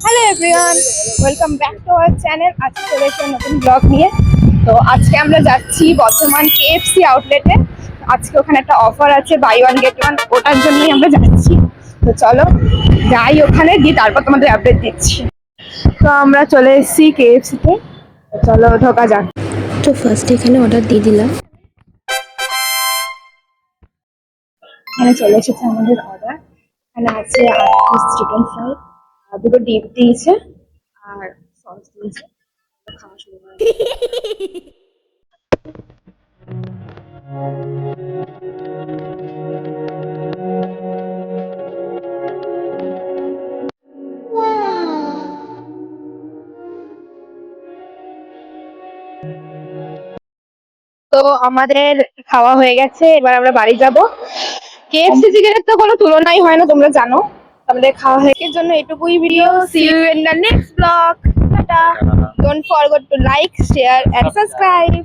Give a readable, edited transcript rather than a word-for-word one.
Hello everyone, welcome back to our channel. আজকে চলে এসেছি নতুন ব্লগ নিয়ে। তো আজকে আমরা যাচ্ছি বর্ধমান কেএফসি আউটলেটে। আজকে ওখানে একটা অফার আছে, বাই ওয়ান গেট ওয়ান, ওটার জন্যই আমরা যাচ্ছি। তো চলো যাই, ওখানে গিয়ে তারপর তোমাদের আপডেট দিচ্ছি। তো আমরা চলে এসেছি কেএফসিতে, চলো ঢোকা যাক। তো ফার্স্ট এখানে অর্ডার দিয়ে দিলাম। এখানে চলে এসেছে আমাদের অর্ডার। এখানে আছে 8 পিস চিকেন ফ্রাই, আর দুটো ডিপ দিয়েছে, আর সস দিয়েছে। খাওয়া শুরু করা যাক। তো আমাদের খাওয়া হয়ে গেছে, এবার আমরা বাড়ি যাব। কেএফসি চিকেনের তো কোনো তুলনাই হয় না, তোমরা জানো। আমাদের খাওয়া হয়ে গেছে, জন্য এটুকুই ভিডিও। See you in the next blog. Tata. Don't forget to like, share and subscribe.